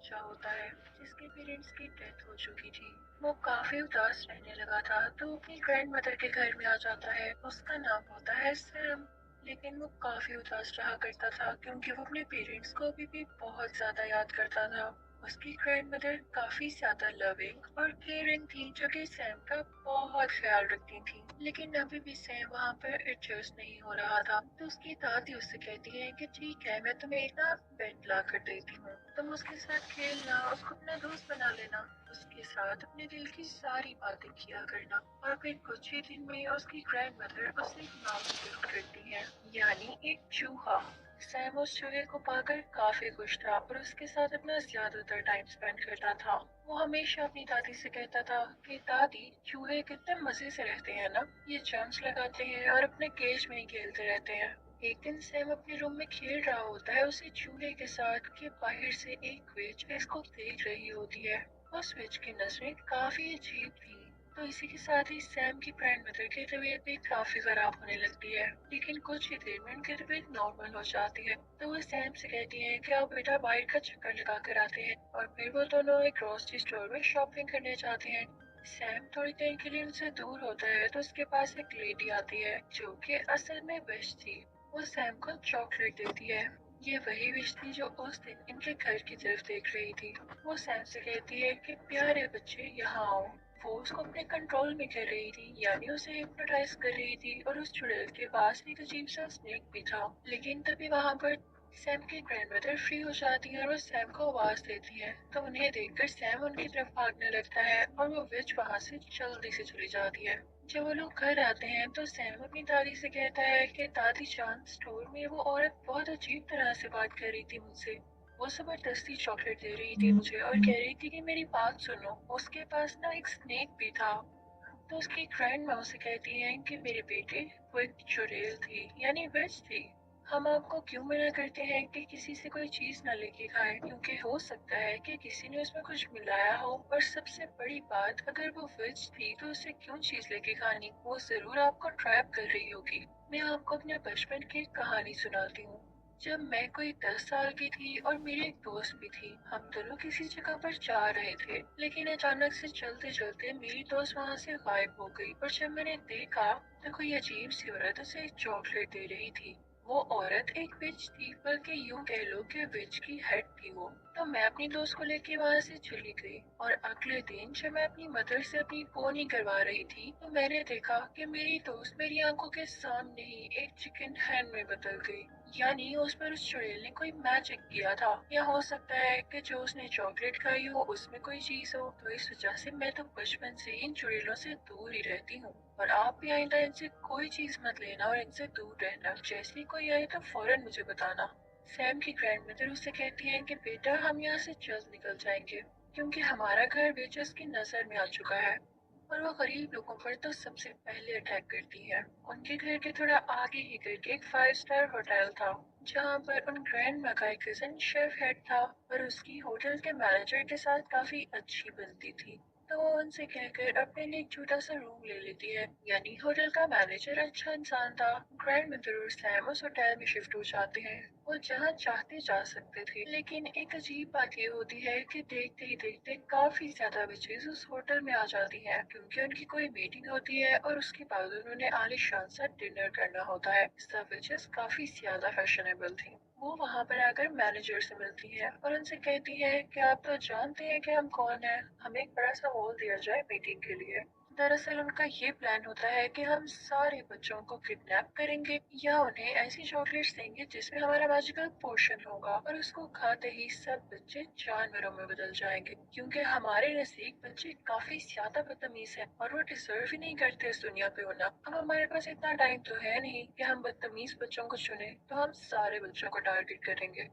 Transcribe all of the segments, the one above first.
بچہ ہوتا ہے جس کے پیرنٹس کی ڈیتھ ہو چکی تھی۔ وہ کافی اداس رہنے لگا تھا تو اپنی گرینڈ مدر کے گھر میں آ جاتا ہے۔ اس کا نام ہوتا ہے سیم، لیکن وہ کافی اداس رہا کرتا تھا کیونکہ وہ اپنے پیرنٹس کو ابھی بھی بہت زیادہ یاد کرتا تھا۔ اس کی گرینڈ مدر کافی زیادہ لونگ اور کیئرنگ تھی جو کہ سیم کا بہت خیال رکھتی تھی، لیکن ابھی بھی سیم وہاں پر ایڈجسٹ نہیں ہو رہا تھا۔ تو اس کی دادی اس سے کہتی ہے کہ ٹھیک ہے، میں تمہیں ایک نا بیٹ لا کر دیتی ہوں، تم اس کے ساتھ کھیلنا، اس کو اپنا دوست بنا لینا، اس کے ساتھ اپنے دل کی ساری باتیں کیا کرنا۔ اور پھر کچھ ہی دن میں اس کی گرینڈ مدر اسے ایک ماؤس گفٹ کرتی ہے، یعنی ایک چوہا۔ سیم اس چوہے کو پا کر کافی خوش تھا اور اس کے ساتھ اپنا زیادہ تر ٹائم اسپینڈ کرتا تھا۔ وہ ہمیشہ اپنی دادی سے کہتا تھا کہ دادی، چوہے کتنے مزے سے رہتے ہیں نا، یہ جمپس لگاتے ہیں اور اپنے کیج میں ہی کھیلتے رہتے ہیں۔ ایک دن سیم اپنے روم میں کھیل رہا ہوتا ہے اسی چوہے کے ساتھ کہ باہر سے ایک وچ اس کو دیکھ رہی ہوتی ہے۔ اس وچ کی نظریں کافی عجیب تھی، تو اسی کے ساتھ ہی سیم کی گرینڈ مدر کی طبیعت بھی کافی خراب ہونے لگتی ہے، لیکن کچھ ہی دیر میں ان کی طبیعت نارمل ہو جاتی ہے۔ تو وہ سیم سے کہتی ہیں کہ آپ بیٹا باہر کا چکر لگا کر آتے ہیں، اور پھر وہ دونوں ایک گروسری اسٹور میں شاپنگ کرنے جاتے ہیں۔ سیم تھوڑی دیر کے لیے ان سے دور ہوتا ہے تو اس کے پاس ایک لیڈی آتی ہے جو کہ اصل میں وش تھی۔ وہ سیم کو چاکلیٹ دیتی ہے۔ یہ وہی وش تھی جو اس دن ان کے گھر کی طرف دیکھ رہی تھی۔ وہ سیم سے کہتی ہے کہ پیارے بچے یہاں آؤ۔ وہ اس کو اپنے کنٹرول میں کر رہی تھی، یعنی اسے ہپنوٹائز کر رہی تھی، اور اس چڑیل کے پاس ایک عجیب سا اسنیک بھی تھا۔ لیکن تبھی وہاں پر سیم کی گرینڈ مدر فری ہو جاتی ہے اور وہ سیم کو آواز دیتی ہے، تو انہیں دیکھ کر سیم ان کی طرف بھاگنے لگتا ہے اور وہ وچ وہاں سے جلدی سے چلی جاتی ہے۔ جب وہ لوگ گھر آتے ہیں تو سیم اپنی دادی سے کہتا ہے کہ دادی جان، اسٹور میں وہ عورت بہت عجیب طرح سے بات کر رہی تھی مجھ سے، وہ زبردستی چاکلیٹ دے رہی تھی مجھے اور کہہ رہی تھی کہ میری بات سنو، اس کے پاس نا ایک اسنیک بھی تھا۔ تو اس کی گرینڈ ماں اسے کہتی ہیں کہ میرے بیٹے، وہ ایک چڑیل تھی، یعنی وچ تھی۔ ہم آپ کو کیوں منع کرتے ہیں کہ کسی سے کوئی چیز نہ لے کے کھائیں، کیونکہ ہو سکتا ہے کہ کسی نے اس میں کچھ ملایا ہو، اور سب سے بڑی بات، اگر وہ وچ تھی تو اسے کیوں چیز لے کے کھانی، وہ ضرور آپ کو ٹریپ کر رہی ہوگی۔ میں آپ کو اپنے بچپن کی ایک کہانی سناتی ہوں۔ جب میں کوئی 10 سال کی تھی اور میری ایک دوست بھی تھی، ہم دونوں کسی جگہ پر جا رہے تھے، لیکن اچانک سے چلتے چلتے میری دوست وہاں سے غائب ہو گئی، اور جب میں نے دیکھا تو کوئی عجیب سی عورت اسے ایک چاکلیٹ دے رہی تھی۔ وہ عورت ایک وچ تھی، بلکہ یوں کہہ لو کہ وچ کی ہیڈ تھی وہ۔ تو میں اپنی دوست کو لے کے وہاں سے چلی گئی، اور اگلے دن جب میں اپنی مدر سے اپنی پونی کروا رہی تھی تو میں نے دیکھا کہ میری دوست میری آنکھوں کے سامنے ہی ایک چکن ہین میں بدل گئی، یعنی اس پر اس چڑیل نے کوئی میجک کیا تھا، یا ہو سکتا ہے کہ جو اس نے چاکلیٹ کھائی ہو اس میں کوئی چیز ہو۔ تو اس وجہ سے میں تو بچپن سے ان چڑیلوں سے دور ہی رہتی ہوں، اور آپ بھی آئندہ ان سے کوئی چیز مت لینا اور ان سے دور رہنا، جیسے کوئی آئے تو فوراً مجھے بتانا۔ سیم کی گرینڈ مدر اس سے کہتی ہیں کہ بیٹا ہم یہاں سے جلد نکل جائیں گے، کیونکہ ہمارا گھر ویچرز کی نظر میں آ چکا ہے، اور وہ غریب لوگوں پر تو سب سے پہلے اٹیک کرتی ہے۔ ان کے گھر کے تھوڑا آگے ہی کر کے ایک 5 اسٹار ہوٹل تھا، جہاں پر ان گرینڈ ماں کا ایک کزن شیف ہیڈ تھا، اور اس کی ہوٹل کے مینیجر کے ساتھ کافی اچھی بنتی تھی۔ تو وہ ان سے کہہ کر اپنے لیے ایک چھوٹا سا روم لے لیتی ہے، یعنی ہوٹل کا مینیجر اچھا انسان تھا۔ گرینڈ مدر اور سیم اس ہوٹل میں شفٹ ہو جاتے ہیں، وہ جہاں چاہتے جا سکتے تھے، لیکن ایک عجیب بات یہ ہوتی ہے کہ دیکھتے ہی دیکھتے کافی زیادہ وچیز اس ہوٹل میں آ جاتی ہیں، کیونکہ ان کی کوئی میٹنگ ہوتی ہے اور اس کے بعد انہوں نے عالی شان سے ڈنر کرنا ہوتا ہے۔ سب وچیز کافی زیادہ فیشنیبل تھی۔ وہ وہاں پر آ کر مینیجر سے ملتی ہے اور ان سے کہتی ہے کہ آپ تو جانتے ہیں کہ ہم کون ہیں، ہمیں ایک بڑا سا ہال دیا جائے میٹنگ کے لیے۔ دراصل ان کا یہ پلان ہوتا ہے کہ ہم سارے بچوں کو کڈنیپ کریں گے، یا انہیں ایسی چاکلیٹس دیں گے جس میں ہمارا میجیکل پوشن ہوگا، اور اس کو کھاتے ہی سب بچے جانوروں میں بدل جائیں گے، کیونکہ ہمارے نزدیک بچے کافی زیادہ بدتمیز ہیں اور وہ ڈیزرو ہی نہیں کرتے اس دنیا پہ ہونا۔ اب ہمارے پاس اتنا ٹائم تو ہے نہیں کہ ہم بدتمیز بچوں کو چنیں، تو ہم سارے بچوں کو ٹارگٹ کریں گے۔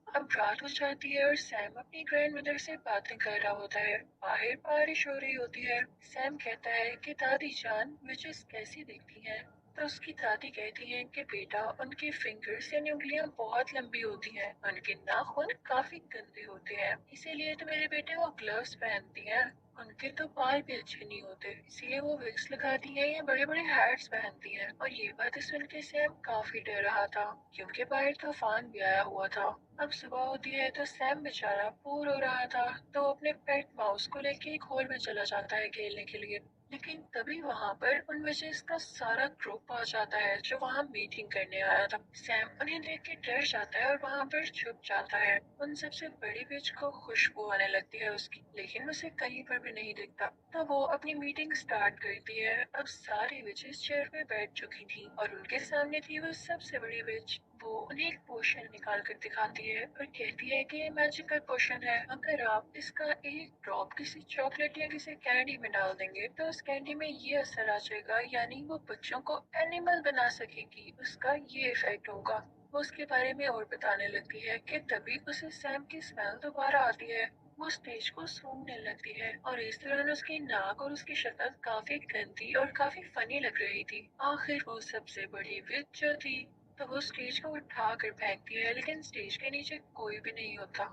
اب رات ہو جاتی ہے اور سیم اپنی گرینڈ مدر سے باتیں کر رہا ہوتا ہے۔ باہر بارش ہو رہی ہوتی ہے۔ سیم کہتا ہے کہ دادی جان، وچز کیسی دکھتی ہیں؟ تو اس کی دادی کہتی ہیں کہ بیٹا، ان کی فنگرز یعنی انگلیاں بہت لمبی ہوتی ہیں، ان کے ناخن کافی گندے ہوتے ہیں، اسی لیے تو میرے بیٹے وہ گلوز پہنتی ہیں۔ उनके तो बाल भी अच्छे नहीं होते, इसीलिए वो विग्स लगाती है या बड़े बड़े हैट्स पहनती है। और ये बातें सुन के सैम काफी डर रहा था, क्योंकि बाहर तूफान भी आया हुआ था। अब सुबह होती है तो सैम बेचारा बोर हो रहा था, तो अपने पेट माउस को लेके एक हॉल में चला जाता है खेलने के लिए। लेकिन तभी वहां पर उन विचेस का सारा ग्रुप आ जाता है जो वहां मीटिंग करने आया था। सैम उन्हें देख के डर जाता है और वहां पर छुप जाता है। उन सबसे बड़ी विच को खुशबू आने लगती है उसकी, लेकिन उसे कहीं पर भी नहीं दिखता। तो वो अपनी मीटिंग स्टार्ट करती है। अब सारी विचेस चेयर पे बैठ चुकी थी और उनके सामने थी वो सबसे बड़ी विच। वो उन्हें एक पोशन निकाल कर दिखाती है और कहती है कि ये मैजिकल पोशन है। अगर आप इसका एक ड्रॉप किसी चॉकलेट या किसी कैंडी में डाल देंगे तो उस कैंडी में ये असर आ जाएगा, यानी वो बच्चों को एनिमल बना सकेगी, उसका ये इफेक्ट होगा। वो उसके बारे में और बताने लगती है कि तभी उसे सैम की स्मेल दोबारा आती है। वो स्टेज को सूंघने लगती है और इस दौरान उसकी नाक और उसकी शक्ल काफी गंदी और काफी फनी लग रही थी। आखिर वो सबसे बड़ी विच जो थी, तो वो स्टेज को उठा कर फेंकती है, लेकिन स्टेज के नीचे कोई भी नहीं होता।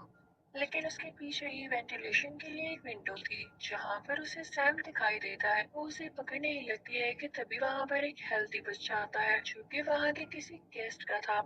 लेकिन उसके पीछे ही वेंटिलेशन के लिए एक विंडो थी, जहाँ पर उसे सैम दिखाई देता है। वो उसे पकड़ने ही लगती है कि तभी वहाँ पर एक हेल्दी बच्चा आता है, जो कि वहाँ के किसी गेस्ट का था।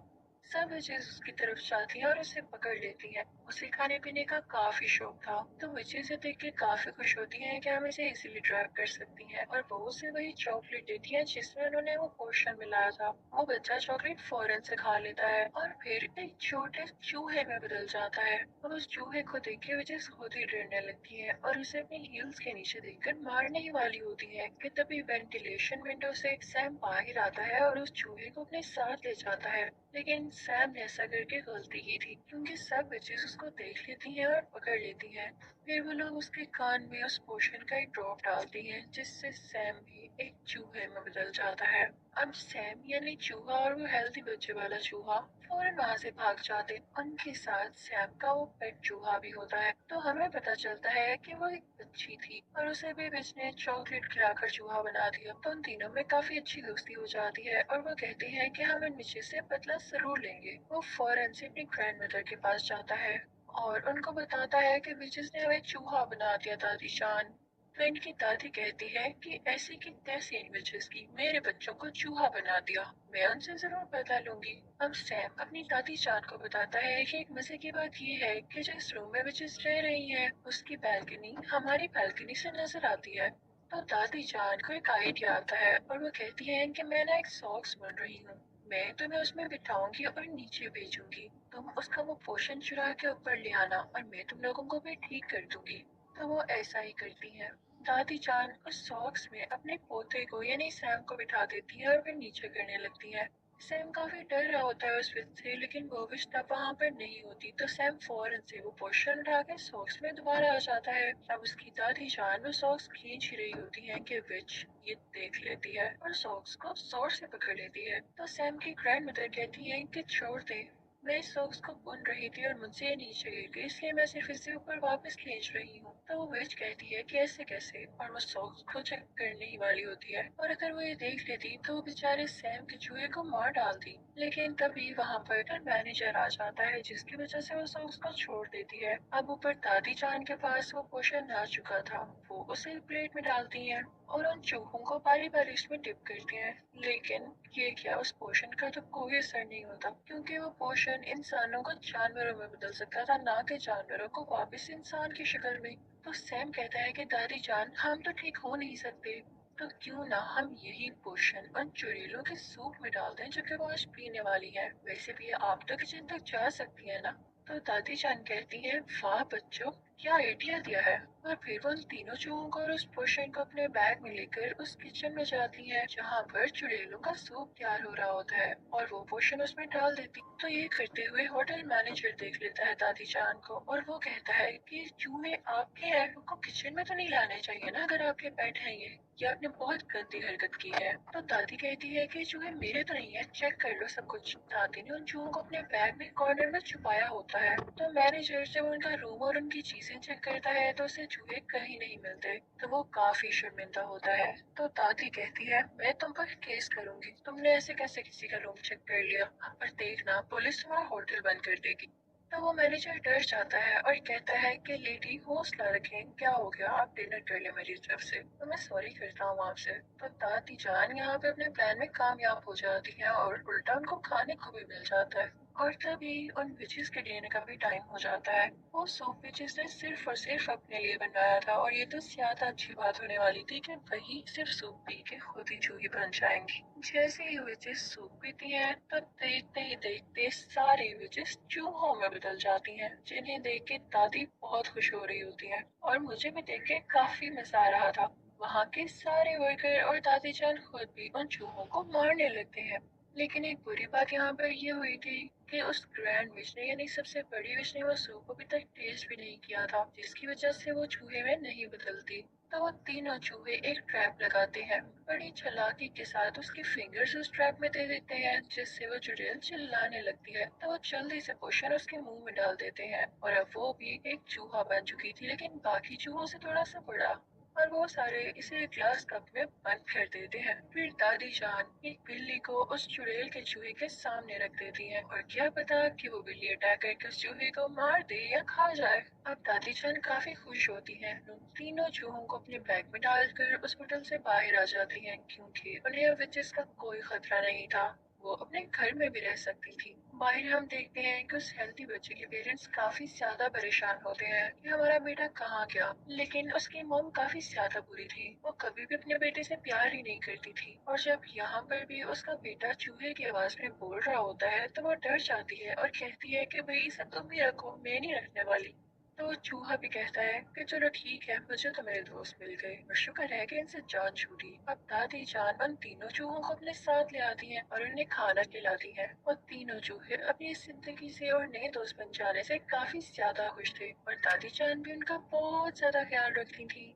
सब विचेस उसकी तरफ जाती है और उसे पकड़ लेती है। उसे खाने पीने का काफी शौक था, तो विचेस इसे देख के काफी खुश होती हैं कि हम इसे इजीली ट्रैप कर सकती हैं, और वो उसे वही चॉकलेट देती है जिसमें उन्होंने वो पोशन मिलाया था। वो बच्चा चॉकलेट फौरन से खा लेता है और फिर एक छोटे चूहे में बदल जाता है। अब उस चूहे को देख के विचेस खुद ही डरने लगती है और उसे अपनी हील्स के नीचे देखकर मारने ही वाली होती है कि तभी वेंटिलेशन विंडो से सैम बाहर आता है और उस चूहे को अपने साथ ले जाता है। लेकिन सैम ने ऐसा करके गलती की थी, क्योंकि सब बच्चे उसको देख लेती हैं और पकड़ लेती हैं। फिर वो लोग उसके कान में उस पोशन का एक ड्रॉप डालती हैं, जिससे सैम भी एक चूहे में बदल जाता है। अब सैम यानी चूहा और वो हेल्दी बच्चे वाला चूहा फौरन वहां से भाग जाते हैं। उनके साथ सैम का वो पेट चूहा भी होता है। तो हमें पता चलता है कि वो एक बच्ची थी और उसे भी बिच ने चॉकलेट खिलाकर चूहा बना दिया। तो उन तीनों में काफी अच्छी दोस्ती हो जाती है और वो कहते हैं कि हम इन बच्चे से बदला जरूर लेंगे। वो फौरन से अपनी ग्रैंड मदर के पास जाता है और उनको बताता है कि बिचेस ने हमें चूहा बना दिया दादी जान। तो इनकी दादी कहती है कि ऐसे की तैसे इन विचेस की मेरे बच्चों को चूहा बना दिया, मैं उनसे जरूर बदला लूंगी। अब सैम अपनी दादी जान को बताता है कि एक मजे की बात ये है कि जिस रूम में विचेस रह रही है उसकी बैल्कनी हमारी बैल्कनी से नजर आती है। तो दादी जान को एक आइडिया आता है और वो कहती है कि मैं ना एक सॉक्स बन रही हूँ, मैं तुम्हें उसमें बिठाऊंगी और नीचे भेजूंगी। तुम उसका वो पोशन चुरा के ऊपर ले आना और मैं तुम लोगों को भी ठीक कर दूंगी। तो वो ऐसा ही करती है। दादी जान उस सॉक्स में अपने पोते को यानी सैम को बिठा देती है और फिर नीचे गिरने लगती है। सैम काफी डर रहा होता है उस विच से, लेकिन वो विच तब वहाँ पर नहीं होती। तो सैम फौरन से वो पोशन उठा के सॉक्स में दोबारा आ जाता है। अब उसकी दादी जान वो सॉक्स खींच ही रही होती है कि विच ये देख लेती है और सॉक्स को जोर से पकड़ लेती है। तो सैम की ग्रैंड मदर कहती है कि छोड़ दे, मैं इस सॉक्स को बुन रही थी और मुझसे ये नीचे गिर गई, इसलिए मैं सिर्फ इसे ऊपर वापस खींच रही हूँ। तो वो विच कहती है कि ऐसे कैसे, और वो सॉक्स को चेक करने ही वाली होती है। और अगर वो ये देख लेती तो वो बेचारे सैम के चूहे को मार डालती। लेकिन तभी वहाँ पर मैनेजर आ जाता है, जिसकी वजह से वो सॉक्स को छोड़ देती है। अब ऊपर दादी जान के पास वो पोशन आ चुका था, वो उसे प्लेट में डालती है और उन चूहों को बारी बारी इसमें डिप करती हैं। लेकिन ये क्या, उस पोशन का तो कोई असर नहीं होता, क्योंकि वो पोशन इंसानों को जानवरों में बदल सकता था, ना कि जानवरों को वापस इंसान की शक्ल में। तो सैम कहता है कि दादी जान हम तो ठीक हो नहीं सकते, तो क्यों ना हम यही पोशन उन चुड़ैलों के सूप में डाल दें जो कि वो आज पीने वाली है। वैसे भी आप तो किचन तक जा सकती है ना। तो दादी जान कहती है वाह बच्चों, क्या आइडिया दिया है। और फिर वो उन तीनों चूहों को और उस पोशन को अपने बैग में लेकर उस किचन में जाती है, जहाँ पर चुड़ैलों का सूप तैयार हो रहा होता है, और वो पोशन उसमें डाल देती। तो ये करते हुए होटल मैनेजर देख लेता है दादी जान को और वो कहता है कि चूहे आपके हैं, उनको किचन में तो नहीं लाने चाहिए ना अगर आपके पेट हैं ये आपने बहुत गंदी हरकत की है। तो दादी कहती है कि चूहे मेरे तो नहीं है, चेक कर लो सब कुछ। दादी ने उन चूहों को अपने बैग में कॉर्नर में छुपाया होता है। तो मैनेजर जब उनका रूम और उनकी चीजें चेक करता है तो उसे चूहे कहीं नहीं मिलते, तो वो काफी शर्मिंदा होता है। तो दादी कहती है मैं तुम पर केस करूंगी, तुमने ऐसे कैसे किसी का रूम चेक कर लिया, और देखना पुलिस तुम्हारा होटल बंद कर देगी। तो वो मैनेजर डर जाता है और कहता है कि लेडी हौसला रखें, क्या हो गया, आप डिनर कर ले मेरी तरफ से, तो मैं सॉरी करता हूँ आपसे। तो दादी जान यहाँ पे अपने प्लान में कामयाब हो जाती है और उल्टा उनको खाने को भी मिल जाता है। और तभी उन विचेस के डिनर का भी टाइम हो जाता है। वो सूप विचेस ने सिर्फ और सिर्फ अपने लिए बनवाया था और ये तो ज्यादा अच्छी बात होने वाली थी कि वही सिर्फ सूप पी के खुद ही चूही बन जाएंगी। जैसे ही विचेस सूप पीती हैं तो देखते ही देखते सारी विचेस चूहों में बदल जाती हैं, जिन्हें देख के दादी बहुत खुश हो रही होती है और मुझे भी देख के काफी मजा आ रहा था। वहाँ के सारे वर्कर और दादी जान खुद भी उन चूहों को मारने लगते हैं। लेकिन एक बुरी बात यहाँ पर ये हुई थी कि उस ग्रैंड विच ने यानी सबसे बड़ी विच ने वो सूप अभी तक टेस्ट भी नहीं किया था, जिसकी वजह से वो चूहे में नहीं बदलती। तो वो तीनों चूहे एक ट्रैप लगाते हैं। बड़ी चालाकी के साथ उसकी फिंगर्स उस ट्रैप में दे देते हैं, जिससे वो चुड़ैल चिल्लाने लगती है। तो वो जल्दी से पोषण उसके मुंह में डाल देते हैं और अब वो भी एक चूहा बन चुकी थी, लेकिन बाकी चूहों से थोड़ा सा बड़ा। और वो सारे इसे ग्लास कप में बंद कर देते हैं। फिर दादी जान एक बिल्ली को उस चुड़ैल के चूहे के सामने रख देती है और क्या पता कि वो बिल्ली अटैक करके उस चूहे को मार दे या खा जाए। अब दादी जान काफी खुश होती हैं। तीनों चूहों को अपने बैग में डालकर उस होटल से बाहर आ जाती हैं, क्योंकि उन्हें अब विचेस का कोई खतरा नहीं था। वो अपने घर में भी रह सकती थी। बाहर हम देखते हैं कि उस हेल्थी बच्चे के पेरेंट्स काफी ज्यादा परेशान होते हैं कि हमारा बेटा कहाँ गया, लेकिन उसकी मॉम काफी ज्यादा बुरी थी। वो कभी भी अपने बेटे से प्यार ही नहीं करती थी और जब यहाँ पर भी उसका बेटा चूहे की आवाज में बोल रहा होता है तो वो डर जाती है और कहती है कि भाई इसे तुम ही रखो, मैं नहीं रखने वाली। तो चूहा भी कहता है कि चलो ठीक है, मुझे तो मेरे दोस्त मिल गए और शुक्र है कि इनसे जान छूटी। अब दादी जान उन तीनों चूहों को अपने साथ ले आती हैं और उन्हें खाना खिलाती हैं। और तीनों चूहे अपनी इस जिंदगी से और नए दोस्त बन जाने से काफी ज्यादा खुश थे और दादी जान भी उनका बहुत ज्यादा ख्याल रखती थी।